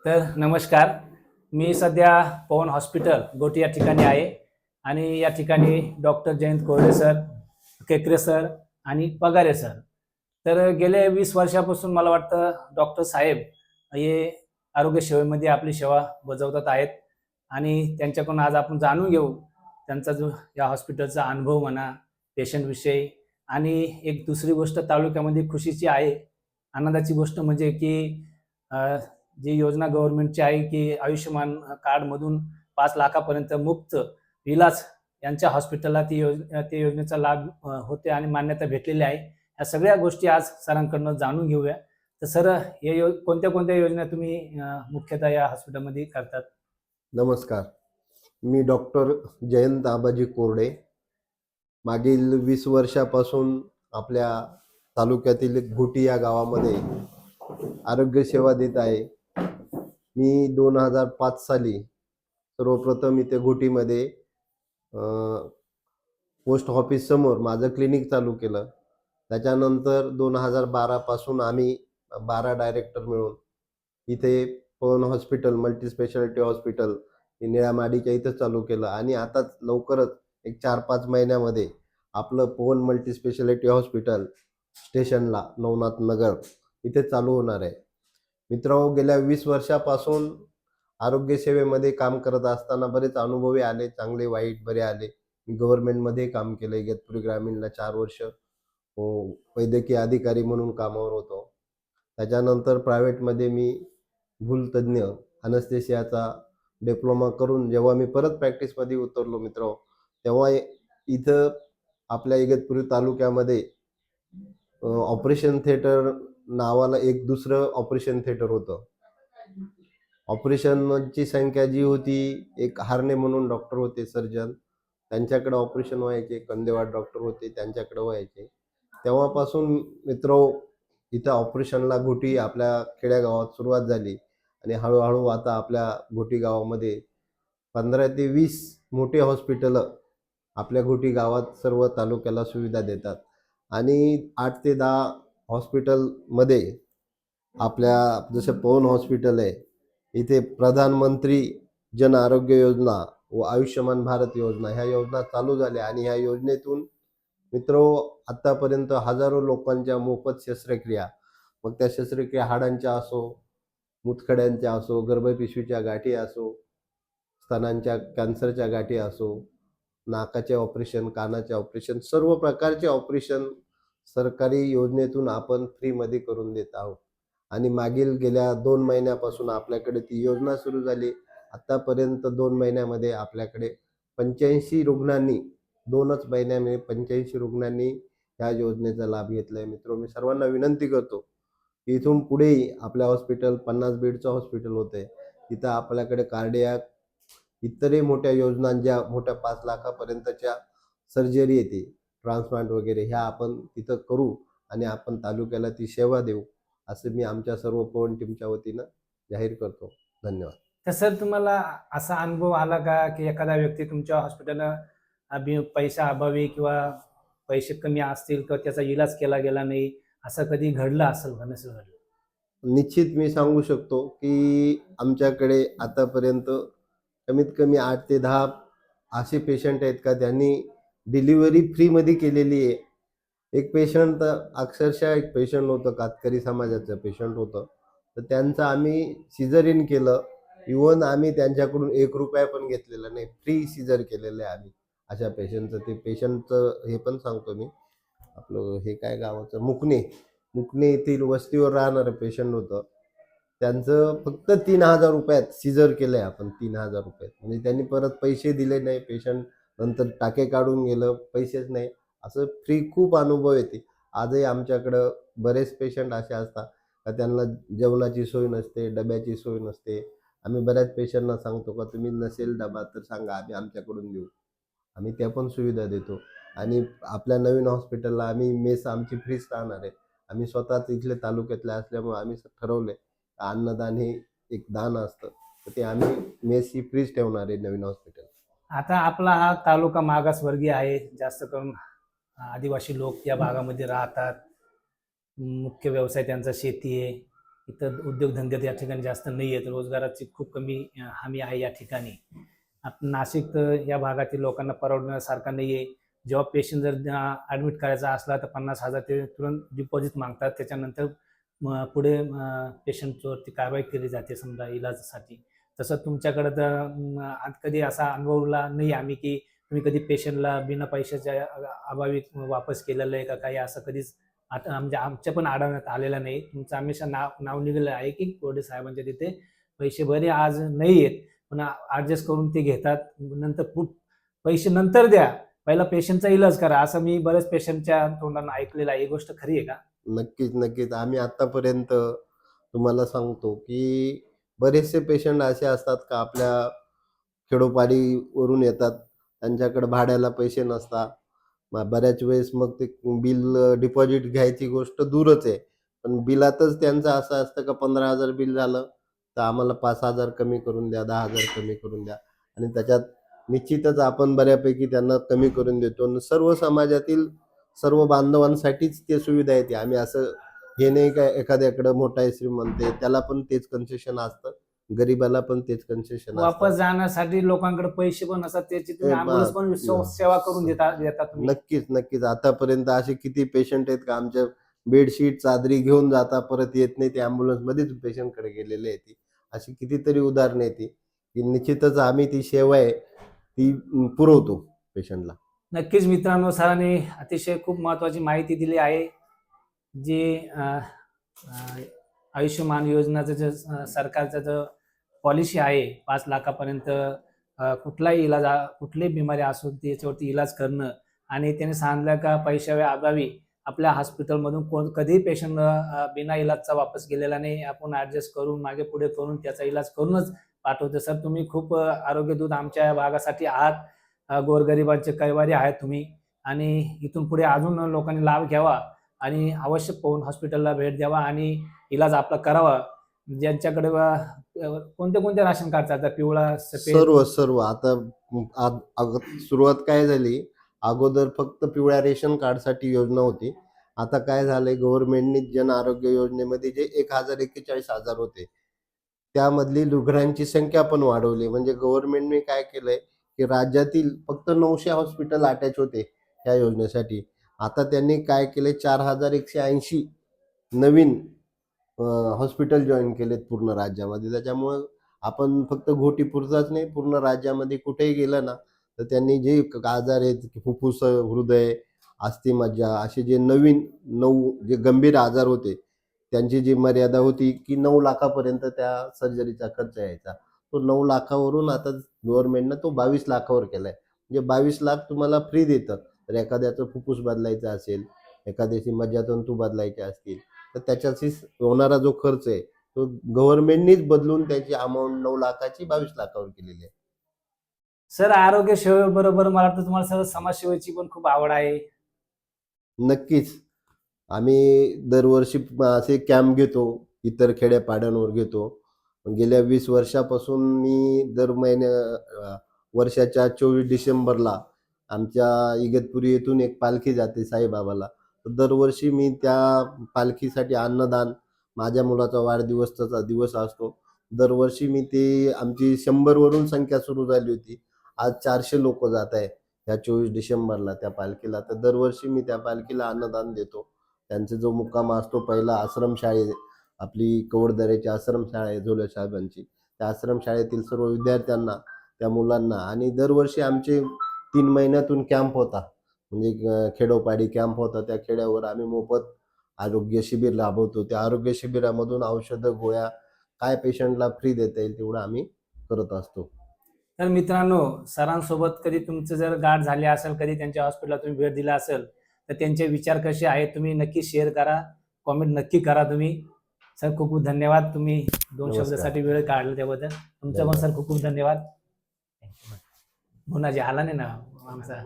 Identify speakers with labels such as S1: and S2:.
S1: तर नमस्कार. मी सध्या पवन हॉस्पिटल गोटी या ठिकाणी आहे आणि या ठिकाणी डॉक्टर जयंत कोरडे सर, केकरे सर आणि पगारे सर. तर गेले 20 वर्षापासून मला वाटतं डॉक्टर साहेब हे आरोग्य सेवेमध्ये आपली सेवा बजावत आहेत आणि त्यांच्याकडून आज आपण जाणून घेऊ त्यांचा जो या हॉस्पिटलचा अनुभव म्हणा, पेशंटविषयी. आणि एक दुसरी गोष्ट तालुक्यामध्ये खुशीची आहे, आनंदाची गोष्ट म्हणजे की जी योजना गव्हर्नमेंटची आहे की आयुष्यमान कार्डमधून 5 लाखापर्यंत मुफ्त इलाज यांच्या हॉस्पिटलला त्या योजनेचा लाभ होते आणि मान्यता भेटलेली आहे. ह्या सगळ्या गोष्टी आज सरांकडून जाणून घेऊया. तर सर, हे कोणत्या कोणत्या योजना तुम्ही मुख्यतः या हॉस्पिटलमध्ये करतात?
S2: नमस्कार. मी डॉक्टर जयंत आबाजी कोरडे. मागील 20 वर्षापासून आपल्या तालुक्यातील घोटी या गावामध्ये आरोग्य सेवा देत आहे. मी 2005 साली सर्वप्रथम इथे घोटीमध्ये पोस्ट ऑफिस समोर माझं क्लिनिक चालू केलं. त्याच्यानंतर 2012 पासून आम्ही 12 डायरेक्टर मिळून इथे पवन हॉस्पिटल मल्टी स्पेशालिटी हॉस्पिटल हे निळ्या माडीच्या इथं चालू केलं आणि आताच लवकरच एक 4-5 महिन्यामध्ये आपलं पवन मल्टी स्पेशालिटी हॉस्पिटल स्टेशनला नवनाथ नगर इथे चालू होणार आहे. मित्रांनो, गेल्या 20 वर्षापासून आरोग्य सेवेमध्ये काम करत असताना बरेच अनुभवी आले, चांगले वाईट बरे आले. मी गव्हर्नमेंटमध्ये काम केलं. इगतपुरी ग्रामीणला 4 वर्ष वैद्यकीय अधिकारी म्हणून कामावर होतो. त्याच्यानंतर प्रायव्हेटमध्ये मी भूलतज्ञ अनस्थेशियाचा डिप्लोमा करून जेव्हा मी परत प्रॅक्टिसमध्ये उतरलो मित्र, तेव्हा इथं आपल्या इगतपुरी तालुक्यामध्ये ऑपरेशन थिएटर नावाला एक दुसरं ऑपरेशन थिएटर होतं. ऑपरेशनची संख्या जी होती, एक हारणे म्हणून डॉक्टर होते सर्जन, त्यांच्याकडे ऑपरेशन व्हायचे. कंदेवाड डॉक्टर होते, त्यांच्याकडे व्हायचे. तेव्हापासून मित्र इथं ऑपरेशनला घोटी आपल्या खेड्यागावात सुरुवात झाली आणि हळूहळू आता आपल्या घोटी गावामध्ये 15 ते 20 मोठे हॉस्पिटल आपल्या घोटी गावात सर्व तालुक्याला सुविधा देतात आणि 8 ते 10 हॉस्पिटलमध्ये आपल्या जसं पवन हॉस्पिटल आहे, इथे प्रधानमंत्री जन आरोग्य योजना व आयुष्यमान भारत योजना ह्या योजना चालू झाल्या आणि ह्या योजनेतून आतापर्यंत हजारो लोकांच्या मोफत शस्त्रक्रिया, मग त्या शस्त्रक्रिया हाडांच्या असो, मुतखड्यांच्या असो, गर्भपिशवीच्या गाठी असो, स्तनांच्या कॅन्सरच्या गाठी असो, नाकाचे ऑपरेशन, कानाचे ऑपरेशन, सर्व प्रकारचे ऑपरेशन सरकारी योजनेतून आपण फ्रीमध्ये करून देत आहोत. आणि मागील गेल्या 2 महिन्यापासून आपल्याकडे ती योजना सुरू झाली. आतापर्यंत 2 महिन्यामध्ये आपल्याकडे 85 रुग्णांनी 2च महिन्यामध्ये 85 रुग्णांनी ह्या योजनेचा लाभ घेतलाय. मित्रांनो, मी सर्वांना विनंती करतो की इथून पुढेही आपल्या हॉस्पिटल 50 बेडचं हॉस्पिटल होतंय. तिथं आपल्याकडे कार्डियाक इतरही मोठ्या योजना, ज्या मोठ्या 5 लाखापर्यंतच्या सर्जरी येते, ट्रान्सप्लांट वगैरे, ह्या आपण तिथं करू आणि आपण तालुक्याला ती सेवा देऊ, असं मी आमच्या सर्व पवन टीमच्या वतीनं जाहीर करतो. धन्यवाद.
S1: तर सर, तुम्हाला असा अनुभव आला का की एखादा व्यक्ती तुमच्या हॉस्पिटलला पैसा अभावी किंवा पैसे कमी असतील किंवा त्याचा इलाज केला गेला नाही, असं कधी घडलं असेल का? नसेल घडलं?
S2: निश्चित मी सांगू शकतो की आमच्याकडे आतापर्यंत कमीत कमी 8 ते 10 असे पेशंट आहेत का त्यांनी डिलिव्हरी फ्रीमध्ये केलेली आहे. एक पेशंट, अक्षरशः एक पेशंट होतं, कातकरी समाजाचं पेशंट होतं, तर त्यांचं आम्ही सिझरिन केलं. इव्हन आम्ही त्यांच्याकडून ₹1 पण घेतलेला नाही, फ्री सिझर केलेलं आहे आम्ही अशा पेशंटचं. ते पेशंटचं हे पण सांगतो मी, आपलं हे काय गावाचं, मुकणे येथील वस्तीवर राहणारं पेशंट होतं. त्यांचं फक्त ₹3000 सिझर केलंय आपण, ₹3000. म्हणजे त्यांनी परत पैसे दिले नाही. पेशंट नंतर टाके काढून गेलं, पैसेच नाही. असं फ्री खूप अनुभव येते. आजही आमच्याकडं बरेच पेशंट असे असतात का त्यांना जेवणाची सोय नसते, डब्याची सोय नसते. आम्ही बऱ्याच पेशंटना सांगतो का तुम्ही नसेल डबा तर सांगा, आम्ही आमच्याकडून देऊ. आम्ही त्या पण सुविधा देतो. आणि आपल्या नवीन हॉस्पिटलला आम्ही मेस आमची फ्रीच राहणार आहे. आम्ही स्वतःच इथले तालुक्यातले असल्यामुळे आम्ही ठरवलंय अन्नदान हे एक दान असतं, तर ते आम्ही मेस ही फ्रीच ठेवणार आहे नवीन हॉस्पिटल.
S1: आता आपला हा तालुका मागासवर्गीय आहे, जास्त करून आदिवासी लोक या भागामध्ये राहतात. मुख्य व्यवसाय त्यांचा शेती आहे. इतर उद्योगधंदे या ठिकाणी जास्त नाही आहेत, रोजगाराची खूप कमी हमी आहे या ठिकाणी. नाशिक तर या भागातील लोकांना परवडण्यासारखा नाही आहे. जेव्हा पेशंट जर ॲडमिट करायचा असला तर 50,000 ते तुरंत डिपॉझिट मागतात. त्याच्यानंतर पुढे पेशंटवरती कारवाई केली जाते समजा इलाजासाठी. तसं तुमच्याकडं तर कधी असा अनुभवला नाही आम्ही की तुम्ही कधी पेशंटला बिना पैशाच्या अभावी वापस केलेलं आहे का काही असं कधीच आता म्हणजे आमच्या पण आढळण्यात आलेलं नाही. तुमचं हमेशा नाव निघालं आहे की कोरडे साहेबांच्या तिथे पैसे बरे आज नाही आहेत, पण ॲडजस्ट करून ते घेतात. नंतर पैसे नंतर द्या, पहिला पेशंटचा इलाज करा, असं मी बऱ्याच पेशंटच्या तोंडानं ऐकलेलं आहे. ही गोष्ट खरी आहे का?
S2: नक्कीच, नक्कीच. आम्ही आतापर्यंत तुम्हाला सांगतो, की बरेचसे पेशंट असे असतात का आपल्या खेडोपाडीवरून येतात. त्यांच्याकडे भाड्याला पैसे नसतात. मग बऱ्याच वेळेस मग ते बिल डिपॉझिट घ्यायची गोष्ट दूरच आहे. पण बिलातच त्यांचं असं असतं का 15,000 बिल झालं, तर आम्हाला 5,000 कमी करून द्या, 10,000 कमी करून द्या. आणि त्याच्यात निश्चितच आपण बऱ्यापैकी त्यांना कमी करून देतो. आणि सर्व समाजातील सर्व बांधवांसाठीच ते सुविधा आहे ती. आम्ही असं हे नाही का एखाद्याकडे मोठा आहे श्रीमंत आहे, त्याला पण तेच कन्सेशन असतं. गरिबाला पण तेच कन्सेशन
S1: वापस
S2: असतं.
S1: जाण्यासाठी लोकांकडे पैसे पण नसतात, त्याची तुम्ही
S2: ते
S1: ॲम्ब्युलन्स पण सेवा करून देता तुम्ही.
S2: नक्कीच, नक्कीच. आतापर्यंत असे किती पेशंट आहेत का आमच्या बेडशीट, चादरी घेऊन जाता, परत येत नाही. ते ॲम्ब्युलन्समध्येच पेशंटकडे गेलेले आहेत. अशी कितीतरी उदाहरणे आहेत ती, की निश्चितच आम्ही ती सेवा आहे ती पुरवतो पेशंटला.
S1: नक्कीच मित्रांनो, सरांनी अतिशय खूप महत्त्वाची माहिती दिली आहे. जी आयुष्यमान योजनाचं जे सरकारचं जो पॉलिसी आहे 5 लाखापर्यंत कुठलाही इलाज कुठलीही बिमारी असो त्याच्यावरती इलाज करणं. आणि त्याने सांगितलं का पैशाव्या अभावी आपल्या हॉस्पिटलमधून कधीही पेशंट बिना इलाजचा वापस गेलेला नाही. आपण ॲडजस्ट करून मागे पुढे करून त्याचा इलाज करूनच पाठवतो. सर तुम्ही खूप आरोग्यदूत आमच्या या भागासाठी आहात. गोरगरिबांचे कैवारी आहेत तुम्ही. आणि इथून पुढे अजून लोकांनी लाभ घ्यावा आणि अवश्य पवन हॉस्पिटलला भेट द्यावा आणि इलाज आपला करावा. ज्यांच्याकडे कोणते राशन कार्ड चालतात, पिवळा, सफेद?
S2: सर्व आता सुरुवात काय झाली, अगोदर फक्त पिवळ्या रेशन कार्डसाठी योजना होती. आता काय झालंय, गव्हर्नमेंटने जन आरोग्य योजनेमध्ये जे 1,41,000 होते, त्यामधली रुग्णांची संख्या पण वाढवली. म्हणजे गव्हर्नमेंटने काय केलंय, की राज्यातील फक्त 900 हॉस्पिटल अटॅच होते या योजनेसाठी. आता त्यांनी काय केलंय, 4,180 नवीन हॉस्पिटल जॉईन केलेत पूर्ण राज्यामध्ये. त्याच्यामुळं आपण फक्त घोटीपुरताच नाही, पूर्ण राज्यामध्ये कुठेही गेलं ना, तर त्यांनी जे आजार आहेत, फुफ्फुस, हृदय, अस्थिमज्जा असे जे नवीन 9 जे गंभीर आजार होते, त्यांची जी मर्यादा होती, की 9 लाखापर्यंत त्या सर्जरीचा खर्च यायचा. तो 9 लाखावरून आता गव्हर्नमेंटनं तो 22 लाखावर केलाय. म्हणजे 22 लाख तुम्हाला फ्री देतं. तर एखाद्याचं फुफ्फुस बदलायचं असेल, एखाद्याची मज्जातंतू बदलायचे असतील, तर त्याच्याशी होणारा जो खर्च आहे, तो गव्हर्नमेंटनीच बदलून त्याची अमाउंट 9 लाखाची 22 लाखावर केलेली आहे.
S1: सर आरोग्य सेवेबरोबर मला वाटतं तुम्हाला सर समाजसेवेची पण खूप आवड आहे.
S2: नक्कीच. आम्ही दरवर्षी असे कॅम्प घेतो, इतर खेड्यापाड्यांवर घेतो. गेल्या 20 वर्षापासून मी दर वर्षाच्या 24 डिसेंबरला आमच्या इगतपुरी येथून एक पालखी जाते साईबाबाला. तर दरवर्षी मी त्या पालखीसाठी अन्नदान, माझ्या मुलाचा वाढदिवसाचा दिवस असतो. दरवर्षी मी ते आमची 100 वरून संख्या सुरू झाली होती. आज 400 लोकं जात आहे ह्या 24 डिसेंबरला त्या पालखीला. तर दरवर्षी मी त्या पालखीला अन्नदान देतो. त्यांचा जो मुक्काम असतो पहिला आश्रमशाळेत, आपली कवडदऱ्याची आश्रमशाळा आहे झोले साहेबांची. त्या आश्रमशाळेतील सर्व विद्यार्थ्यांना, त्या मुलांना. आणि दरवर्षी आमचे 3 महिन्यातून कॅम्प होता. म्हणजे खेडोपाडी कॅम्प होता. त्या खेड्यावर आम्ही मोफत आरोग्य शिबिर राबवतो. त्या आरोग्य शिबिरामधून औषधं, गोळ्या काय पेशंटला फ्री देता येईल तेवढं आम्ही करत असतो.
S1: तर मित्रांनो, सरांसोबत कधी तुमचं जर गाठ झाली असेल, कधी त्यांच्या हॉस्पिटलला तुम्ही भेट दिला असेल, तर त्यांचे विचार कसे आहेत तुम्ही नक्की शेअर करा, कॉमेंट नक्की करा तुम्ही. सर खूप खूप धन्यवाद, तुम्ही 2
S2: नमस्कार.
S1: शब्दासाठी वेळ काढला त्याबद्दल. तुमचं पण सर खूप खूप धन्यवाद. गुणाजी आला नाही ना आमचा.